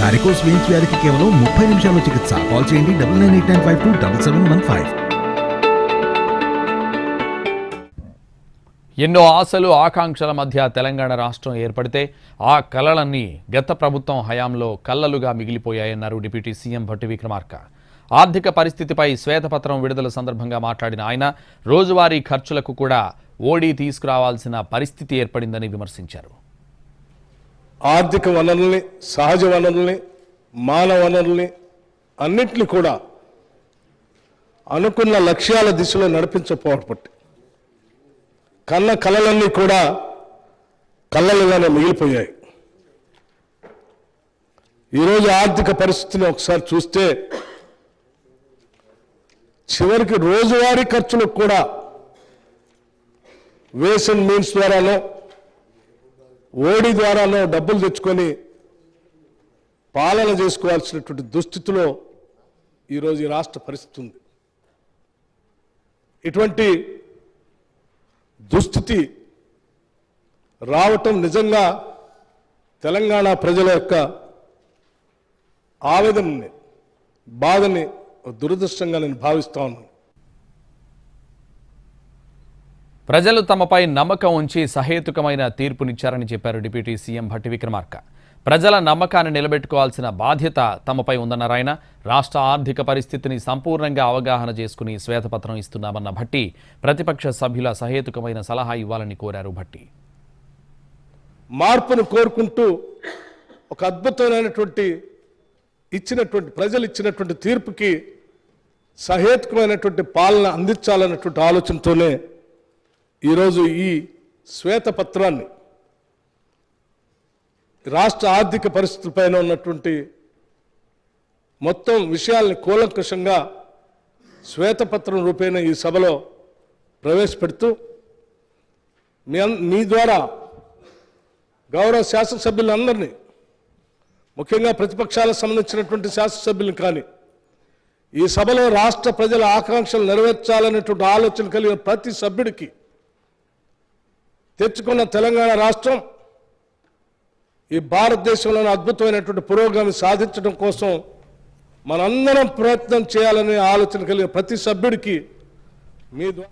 Varicose veins వ్యాధికి కేవలం 30 నిమిషాల్లో చికిత్స. కాల్ చేయండి 9989527715. ఎన్నో ఆశలు ఆకాంక్షల మధ్య తెలంగాణ రాష్ట్రం ఏర్పడితే ఆ కలలన్నీ గత ప్రభుత్వం హయాంలో కల్లలుగా మిగిలిపోయాయన్నారు డిప్యూటీ సీఎం భట్టి విక్రమార్క. ఆర్థిక పరిస్థితిపై శ్వేతపత్రం విడుదల సందర్భంగా మాట్లాడిన ఆయన రోజువారీ ఖర్చులకు కూడా ఓడీ తీసుకురావాల్సిన పరిస్థితి ఏర్పడిందని విమర్శించారు. ఆర్థిక వనరుల్ని, సహజ వనరుల్ని, మానవ వనరుల్ని అన్నింటినీ కూడా అనుకున్న లక్ష్యాల దిశలో నడిపించకపోవడం కన్న కళలన్నీ కూడా కళ్ళలుగానే మిగిలిపోయాయి. ఈరోజు ఆర్థిక పరిస్థితిని ఒకసారి చూస్తే చివరికి రోజువారీ ఖర్చులకు కూడా వేస్ అండ్ మీన్స్ ద్వారానో ఓడి ద్వారానో డబ్బులు తెచ్చుకొని పాలన చేసుకోవాల్సినటువంటి దుస్థితిలో ఈరోజు ఈ రాష్ట్ర పరిస్థితి ఉంది. ఇటువంటి దుస్థితి రావటం నిజంగా తెలంగాణ ప్రజల యొక్క ఆవేదనని, బాధని దురదృష్టంగా నేను భావిస్తా ఉన్నాను. ప్రజలు తమపై నమ్మకం ఉంచి సహేతుకమైన తీర్పునిచ్చారని చెప్పారు డిప్యూటీ సీఎం భట్టి విక్రమార్క. ప్రజల నమ్మకాన్ని నిలబెట్టుకోవాల్సిన బాధ్యత తమపై ఉందన్నారు ఆయన. రాష్ట్ర ఆర్థిక పరిస్థితిని సంపూర్ణంగా అవగాహన చేసుకుని శ్వేతపత్రం ఇస్తున్నామన్న భట్టి ప్రతిపక్ష సభ్యుల సహేతుకమైన సలహా ఇవ్వాలని కోరారు. భట్టి మార్పును కోరుకుంటూ ఒక అద్భుతమైనటువంటి ప్రజలు ఇచ్చినటువంటి తీర్పుకి సహేతుకమైనటువంటి పాలన అందించాలన్నటువంటి ఆలోచనతోనే ఈరోజు ఈ శ్వేతపత్రాన్ని రాష్ట్ర ఆర్థిక పరిస్థితులపైన ఉన్నటువంటి మొత్తం విషయాల్ని కూలంకషంగా శ్వేతపత్రం రూపేణ ఈ సభలో ప్రవేశపెడుతూ మీ ద్వారా గౌరవ శాసనసభ్యులందరినీ, ముఖ్యంగా ప్రతిపక్షాలకు సంబంధించినటువంటి శాసనసభ్యులను కానీ ఈ సభలో రాష్ట్ర ప్రజల ఆకాంక్షలు నెరవేర్చాలనేటువంటి ఆలోచన కలిగిన ప్రతి సభ్యుడికి తెచ్చుకున్న తెలంగాణ రాష్ట్రం ఈ భారతదేశంలోని అద్భుతమైనటువంటి పురోగతి సాధించడం కోసం మనందరం ప్రయత్నం చేయాలనే ఆలోచన కలిగిన ప్రతి సభ్యుడికి మీ ద్వారా